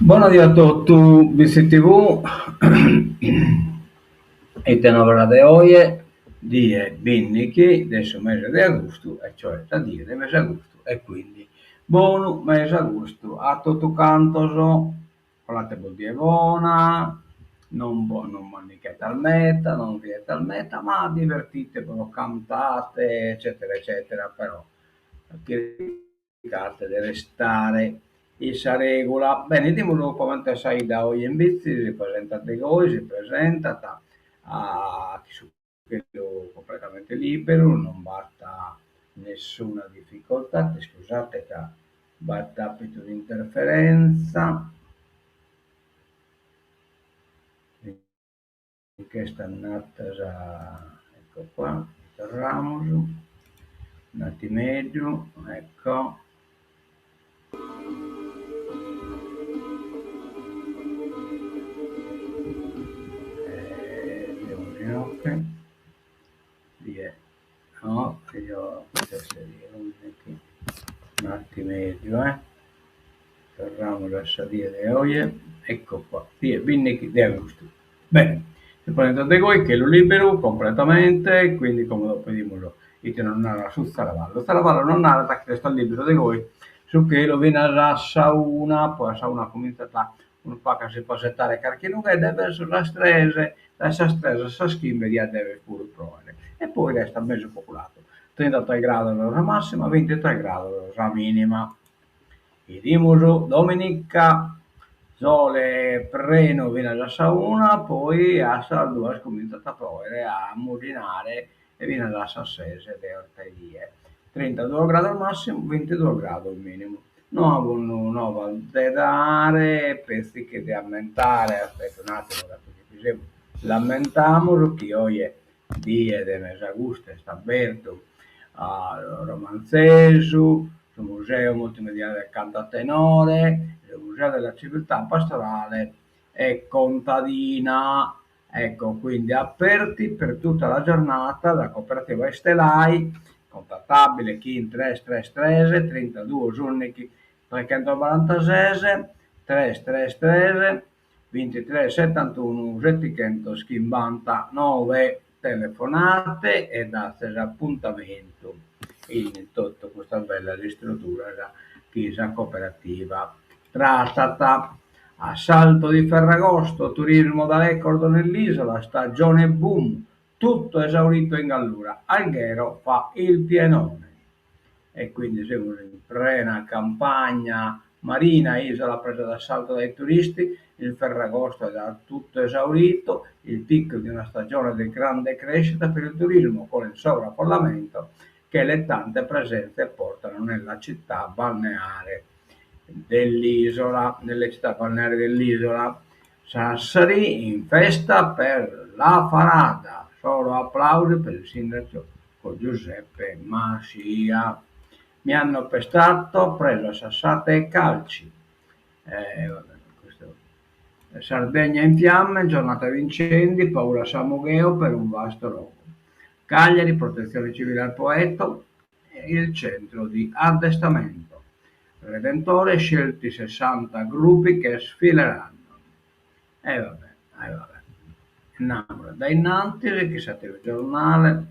Buonasera a tutti, BCTV e tenovra de oggi di Binniki del mese di agosto, e cioè da dire del mese agosto, e quindi buon mese agosto a tutto canto, con la vuol dire buona, non manichete al meta, non viete al meta, ma divertite, però cantate, eccetera, eccetera, però cercate di restare esa regola. Bene, dimmelo come sai da oggi in bici, si presenta de voi, si presenta a chi su quello completamente libero, non batta nessuna difficoltà, scusate che batta apito di interferenza, che sta nata già, ecco qua, Ramos, un attimeggio, ecco. Devo ginocchio, via, no, che io questa qui, un attimeggio, torniamo la salita di oggi, ecco qua, via, binnichi di agosto. Bene, se prendete voi che lo libero completamente, quindi come lo pedimos y que non nada su Zaravallo non nada che sta libero di voi, su che lo viene a sauna, poi a sauna comincia a un po' che si può settare perché non è deve essere la strese, la stresa, sa schimbe di deve pure provare. E poi resta il mese popolato. 33 gradi la massima, 23 gradi la minima. Idimoso domenica sole preno viene da sauna, poi a Sardua comincia a provare a murinare e viene da Sassese le ortelie. 32 gradi al massimo, 22 gradi al minimo. Non va da dare, pensi che di aumentare, aspetta un attimo, perché lamentamos che oggi è dia de Mesagusta, sta aperto a Romanzesu, il Museo Multimediale del Cantatenore, il Museo della Civiltà Pastorale e Contadina. Ecco, quindi aperti per tutta la giornata da cooperativa Estelai, contattabile chi in 333 32 giorni 346 333 2371 759 telefonate e date l'appuntamento in tutta questa bella ristruttura da chiesa cooperativa trattata. Assalto di Ferragosto, turismo da record nell'isola, stagione boom, tutto esaurito in Gallura. Alghero fa il pienone e quindi siamo in piena campagna marina, isola presa d'assalto dai turisti, il Ferragosto è da tutto esaurito, il picco di una stagione di grande crescita per il turismo con il sovraffollamento che le tante presenze portano nella città balneare dell'isola, nelle città balneari dell'isola. Sassari in festa per la Farada, solo applausi per il sindaco Giuseppe Masia. Mi hanno pestato, preso a sassate e calci. Vabbè, questo Sardegna in fiamme, giornata di incendi, paura a Samogheo per un vasto rogo. Cagliari, protezione civile al Poetto, il centro di addestramento. Redentore, scelti 60 gruppi che sfileranno. Vabbè. Innamora. Da innanzi, che sa telegiornale,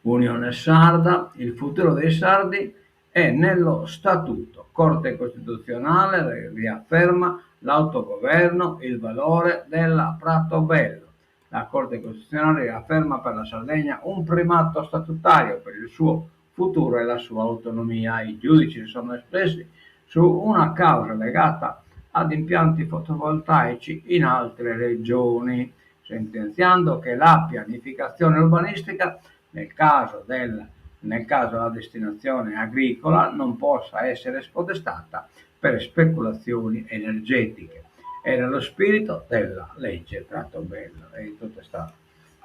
Unione Sarda, il futuro dei sardi è nello statuto. Corte Costituzionale riafferma l'autogoverno, il valore della Pratobello. La Corte Costituzionale riafferma per la Sardegna un primato statutario per il suo futuro e la sua autonomia. I giudici sono espressi su una causa legata ad impianti fotovoltaici in altre regioni, sentenziando che la pianificazione urbanistica nel caso la destinazione agricola non possa essere spodestata per speculazioni energetiche. Era lo spirito della legge Trattabello e tutto sta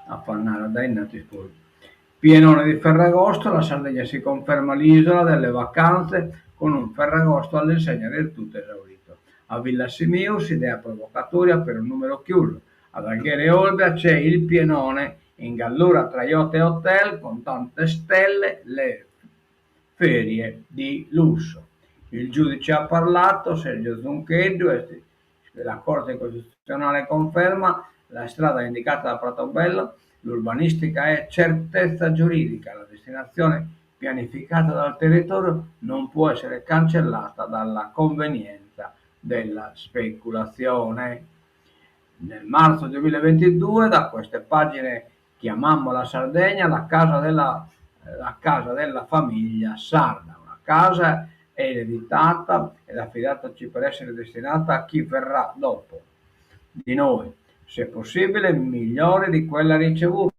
affannare dai nati spurti. Pienone di Ferragosto, la Sardegna si conferma l'isola delle vacanze con un Ferragosto all'insegna del tutto esaurito. A Villa Simius, idea provocatoria per un numero chiuso. Ad Alghere Olbia c'è il pienone in Gallura tra yacht e hotel con tante stelle, le ferie di lusso. Il giudice ha parlato, Sergio Zuncheddu, la Corte Costituzionale conferma la strada indicata da Pratobello, l'urbanistica è certezza giuridica, la destinazione pianificata dal territorio non può essere cancellata dalla convenienza della speculazione. Nel marzo 2022 da queste pagine chiamammo la Sardegna la casa della famiglia sarda, una casa ereditata ed affidataci per essere destinata a chi verrà dopo di noi, se possibile migliore di quella ricevuta.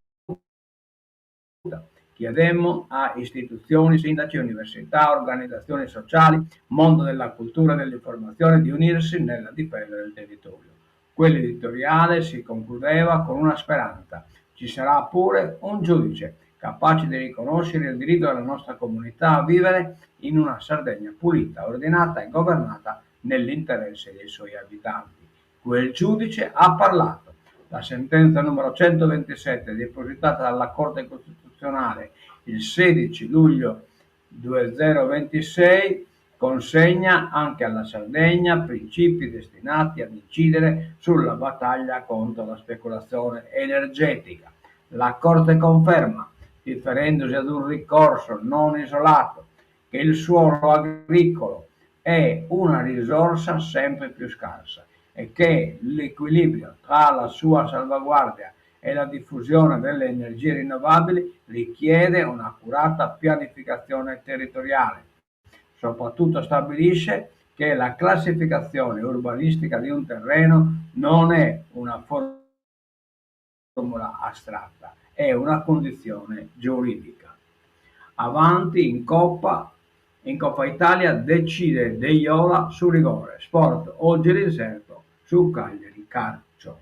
Chiedemmo a istituzioni, sindaci, università, organizzazioni sociali, mondo della cultura e dell'informazione di unirsi nella difesa del territorio. Quell'editoriale si concludeva con una speranza: ci sarà pure un giudice capace di riconoscere il diritto della nostra comunità a vivere in una Sardegna pulita, ordinata e governata nell'interesse dei suoi abitanti. Quel giudice ha parlato. La sentenza numero 127, depositata dalla Corte Costituzionale il 16 luglio 2026, consegna anche alla Sardegna principi destinati ad incidere sulla battaglia contro la speculazione energetica. La Corte conferma, riferendosi ad un ricorso non isolato, che il suolo agricolo è una risorsa sempre più scarsa e che l'equilibrio tra la sua salvaguardia e la diffusione delle energie rinnovabili richiede un'accurata pianificazione territoriale. Soprattutto stabilisce che la classificazione urbanistica di un terreno non è una formula astratta, è una condizione giuridica. Avanti in Coppa Italia decide De Iola su rigore, Sport oggi l'inserto su Cagliari Calcio.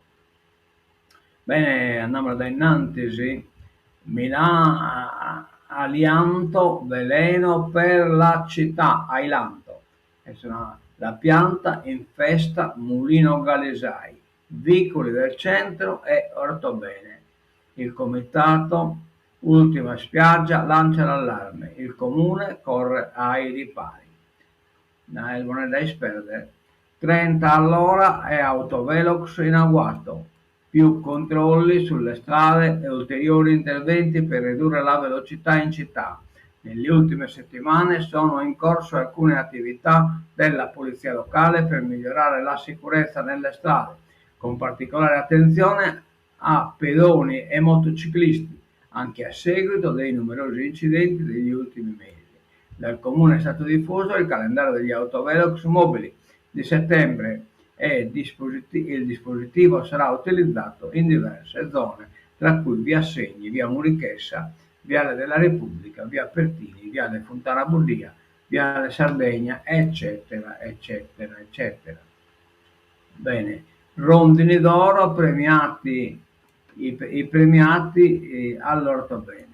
Bene, andiamo da innanzi, Milano, alianto, veleno per la città, ailanto, la pianta infesta Mulino Galesai, vicoli del centro e ortobene. Il comitato Ultima Spiaggia lancia l'allarme, il comune corre ai ripari. Il non è da sperdere. 30 all'ora e autovelox in agguato, più controlli sulle strade e ulteriori interventi per ridurre la velocità in città. Nelle ultime settimane sono in corso alcune attività della polizia locale per migliorare la sicurezza nelle strade, con particolare attenzione a pedoni e motociclisti, anche a seguito dei numerosi incidenti degli ultimi mesi. Dal comune è stato diffuso il calendario degli autovelox mobili di settembre e il dispositivo sarà utilizzato in diverse zone, tra cui via Segni, via Murichessa, viale della Repubblica, via Pertini, viale Fontana Burdia, viale Sardegna, eccetera, eccetera, eccetera. Bene, rondini d'oro premiati, i premiati all'ortobene.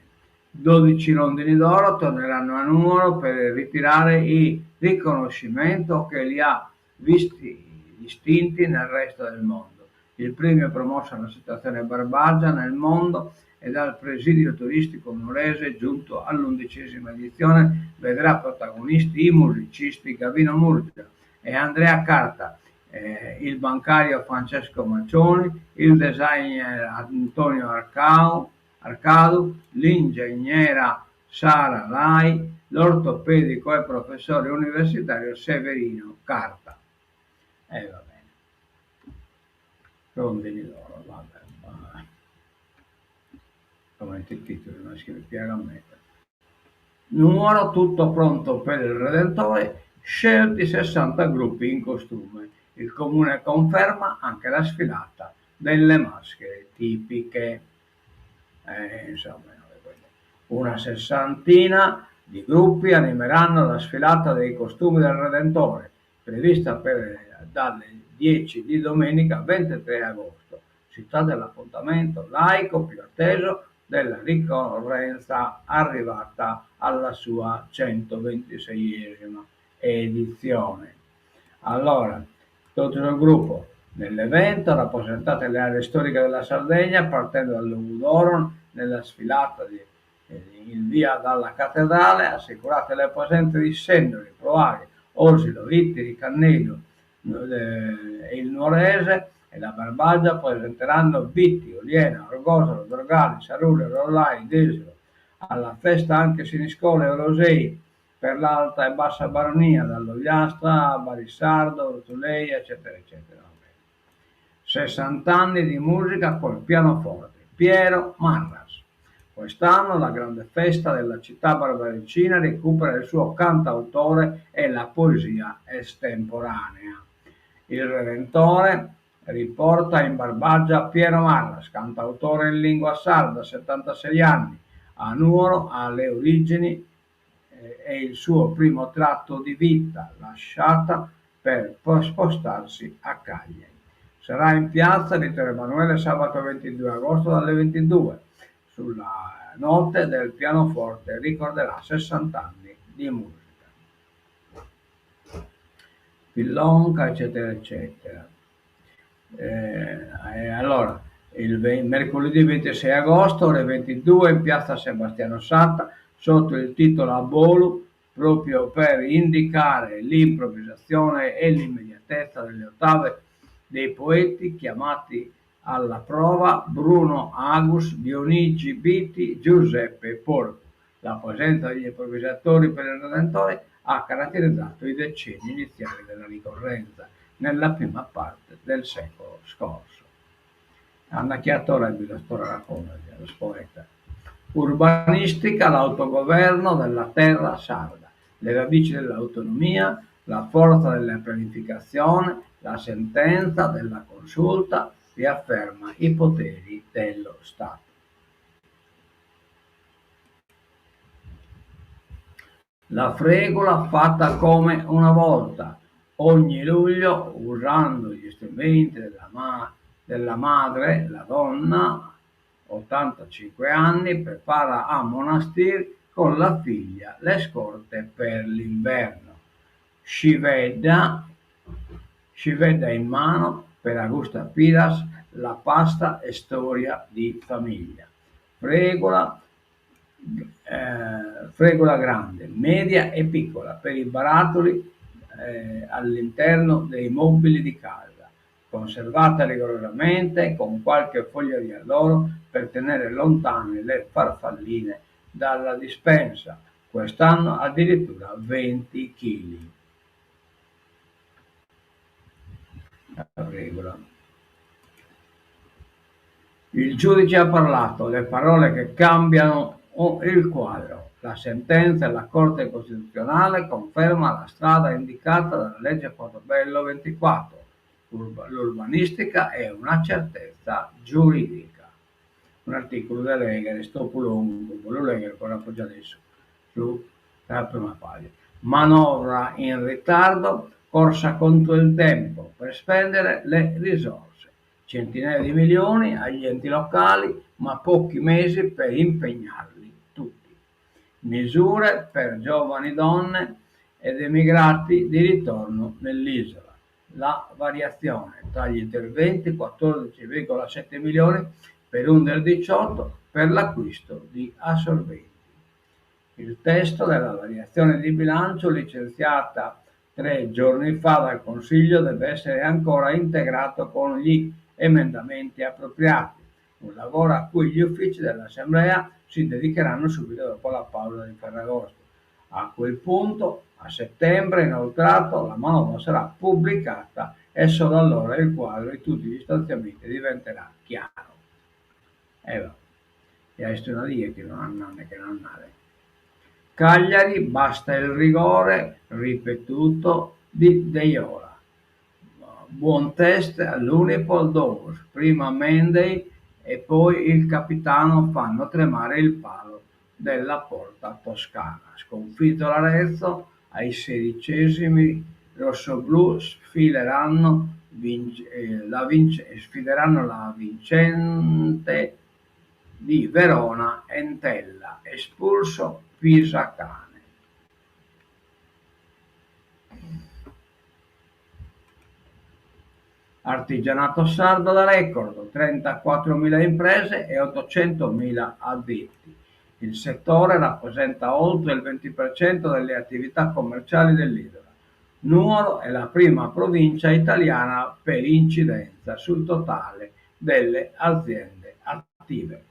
12 rondini d'oro torneranno a Nuoro per ritirare il riconoscimento che li ha visti distinti nel resto del mondo. Il premio è promosso alla situazione Barbagia nel mondo e dal presidio turistico nuorese, giunto all'11ª edizione, vedrà protagonisti i musicisti Gavino Murgia e Andrea Carta, il bancario Francesco Maccioni, il designer Antonio Arcadu, l'ingegnera Sara Lai, l'ortopedico e professore universitario Severino Carta. Va bene. Rondini d'oro, vabbè. Come il titolo non si piega a mettere. Nuoro tutto pronto per il Redentore, scelti 60 gruppi in costume. Il comune conferma anche la sfilata delle maschere tipiche. Insomma, una sessantina di gruppi animeranno la sfilata dei costumi del Redentore, prevista dalle 10 di domenica 23 agosto. Si tratta dell'appuntamento laico più atteso della ricorrenza arrivata alla sua 126esima edizione. Allora, tutto il gruppo nell'evento rappresentate le aree storiche della Sardegna, partendo dall'Udoro nella sfilata in via dalla cattedrale, assicurate le presenze di sennoli, provari, Osilo, Ittiri, Cannino e il Nuorese e la Barbagia presenteranno Bitti, Oliena, Orgosolo, Drogali, Sarule, Rollai, Desio. Alla festa anche Siniscola e Orosei per l'Alta e Bassa Baronia, dall'Ogliastra a Barissardo, Ortulei, eccetera, eccetera. 60 anni di musica col pianoforte. Piero Marras. Quest'anno la grande festa della città barbaricina recupera il suo cantautore e la poesia estemporanea. Il Redentore riporta in Barbagia Piero Marras, cantautore in lingua sarda, 76 anni, a Nuoro, alle origini è il suo primo tratto di vita, lasciata per poi spostarsi a Cagliari. Sarà in piazza Vittorio Emanuele sabato 22 agosto dalle 22. Sulla notte del pianoforte ricorderà 60 anni di musica. Pillonca, eccetera, eccetera. Allora, mercoledì 26 agosto, ore 22, in piazza Sebastiano Satta, sotto il titolo Abolu, proprio per indicare l'improvvisazione e l'immediatezza delle ottave dei poeti chiamati alla prova Bruno Agus, Dionigi Biti, Giuseppe Porco. La presenza degli improvvisatori per il Redentore ha caratterizzato i decenni iniziali della ricorrenza nella prima parte del secolo scorso. Anna Chiattore la storia racconta, lo poeta. Urbanistica, l'autogoverno della terra sarda, le radici dell'autonomia, la forza della pianificazione, la sentenza della consulta riafferma i poteri dello Stato. La fregola fatta come una volta, ogni luglio usando gli strumenti della madre, la donna, 85 anni, prepara a Monastir con la figlia le scorte per l'inverno. Scivetta in mano per Augusta Piras la pasta e storia di famiglia. Fregola grande, media e piccola per i barattoli all'interno dei mobili di casa, conservata rigorosamente con qualche foglia di alloro per tenere lontane le farfalline dalla dispensa. Quest'anno addirittura 20 kg. Regola. Il giudice ha parlato, le parole che cambiano il quadro. La sentenza della Corte Costituzionale conferma la strada indicata dalla legge Portobello 24. L'urbanistica è una certezza giuridica. Un articolo da leggere, lungo, volevo leggere ancora già adesso, sulla prima pagina. Manovra in ritardo, corsa contro il tempo per spendere le risorse. Centinaia di milioni agli enti locali, ma pochi mesi per impegnarli tutti. Misure per giovani donne ed emigrati di ritorno nell'isola. La variazione tra gli interventi 14,7 milioni per Under 18 per l'acquisto di assorbenti. Il testo della variazione di bilancio licenziata 3 giorni fa dal Consiglio deve essere ancora integrato con gli emendamenti appropriati, un lavoro a cui gli uffici dell'Assemblea si dedicheranno subito dopo la pausa di Ferragosto. A quel punto, a settembre inoltrato, la manovra sarà pubblicata e solo allora il quadro di tutti gli stanziamenti diventerà chiaro. E hai una dia che non hanno che non andare. Cagliari, basta il rigore ripetuto di Deiola. Buon test all'Unipol Domus, prima Menday e poi il capitano fanno tremare il palo della porta toscana. Sconfitto l'Arezzo, ai 16esimi rossoblù sfideranno la vincente di Verona Entella, espulso Pisacane. Artigianato sardo da record, 34.000 imprese e 800.000 addetti. Il settore rappresenta oltre il 20% delle attività commerciali dell'isola. Nuoro è la prima provincia italiana per incidenza sul totale delle aziende attive.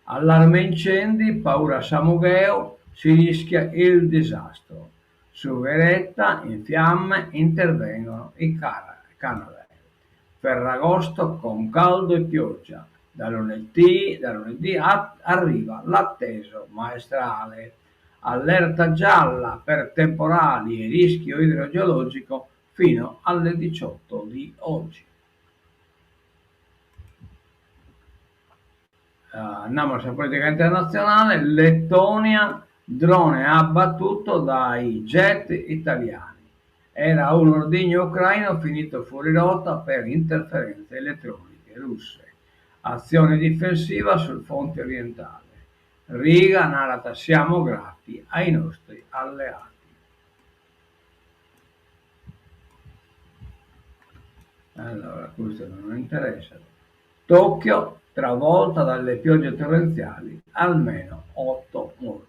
Allarme incendi, paura Samugheo, si rischia il disastro. Su Veretta in fiamme intervengono i Canadair. Ferragosto con caldo e pioggia. Da lunedì arriva l'atteso maestrale. Allerta gialla per temporali e rischio idrogeologico fino alle 18 di oggi. Andiamo alla politica internazionale. Lettonia, drone abbattuto dai jet italiani. Era un ordigno ucraino finito fuori rotta per interferenze elettroniche russe. Azione difensiva sul fronte orientale. Riga narrata siamo grati ai nostri alleati. Allora, questo non interessa. Tokyo travolta dalle piogge torrenziali, almeno 8 morti.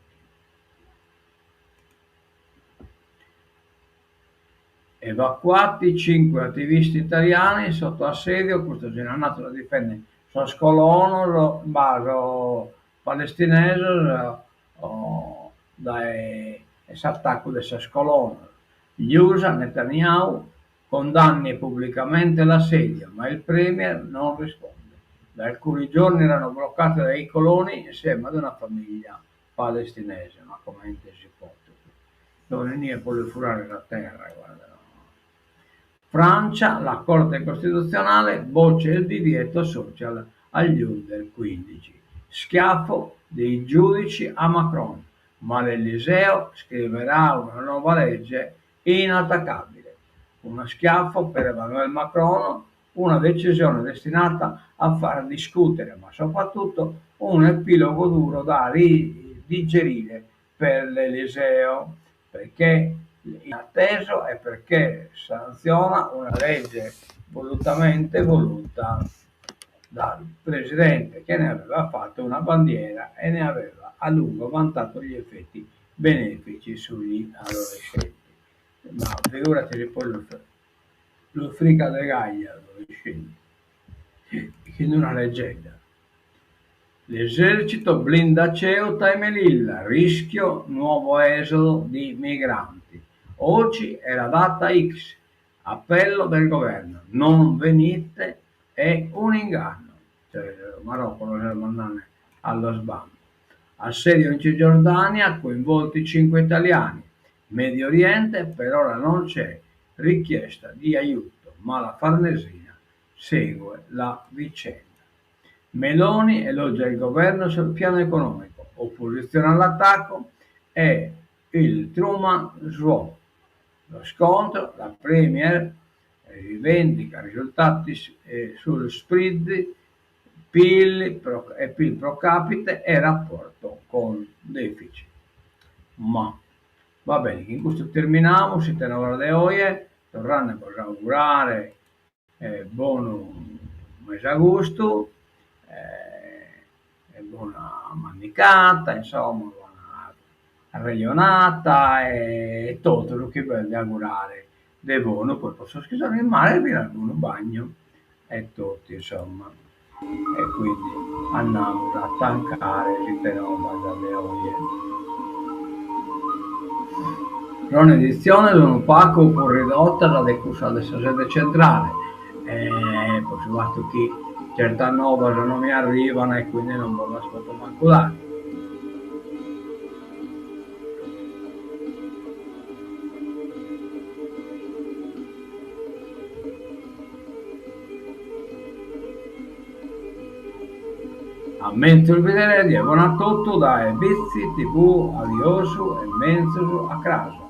Evacuati 5 attivisti italiani sotto assedio, questo giorno è nato da difendere la scuola ONU, baso palestinese, dai attacco della scuola ONU. Gli USA, Netanyahu, condanni pubblicamente l'assedio, ma il premier non risponde. Da alcuni giorni erano bloccate dai coloni insieme ad una famiglia palestinese, ma come si può? Dove venire può furare la terra, guarda. Francia, la Corte Costituzionale boccia il divieto social agli under 15. Schiaffo dei giudici a Macron, ma l'Eliseo scriverà una nuova legge inattaccabile. Uno schiaffo per Emmanuel Macron, una decisione destinata a far discutere, ma soprattutto un epilogo duro da digerire per l'Eliseo, perché inatteso è perché sanziona una legge volutamente voluta dal presidente che ne aveva fatto una bandiera e ne aveva a lungo vantato gli effetti benefici sugli adolescenti. Ma figurati che poi lo frica de Gaia adolescenti, che è una leggenda. L'esercito blinda Ceuta e Melilla, rischio nuovo esodo di migranti. Oggi è la data X, appello del governo, non venite, è un inganno. Cioè, il Marocco lo deve mandare allo sbando. Assedio in Cisgiordania, coinvolti 5 italiani. Medio Oriente per ora non c'è richiesta di aiuto, ma la Farnesina segue la vicenda. Meloni elogia il governo sul piano economico, opposizione all'attacco e il Truman Show. Lo scontro, la Premier rivendica risultati sul spread, PIL pro capite e rapporto con deficit. Ma va bene, in questo terminiamo, siete una ora di oggi, tornando per augurare buon mese agosto, buona manicata, insomma, buona regionata e tutto quello che voglio augurare di buono. Poi posso schiacciare in mare e venire un bagno e tutto, insomma. E quindi andiamo a tancare l'ipernova dalle oggi. Non edizione di un pacco un po' ridotta la decusa della sede centrale. Poi su fatto che certe nuove non mi arrivano e quindi non ve lo aspetto manco dare. Aumento il vedere, buon a tutto da Ebizi TV, Adiosu e Menzosu a Craso.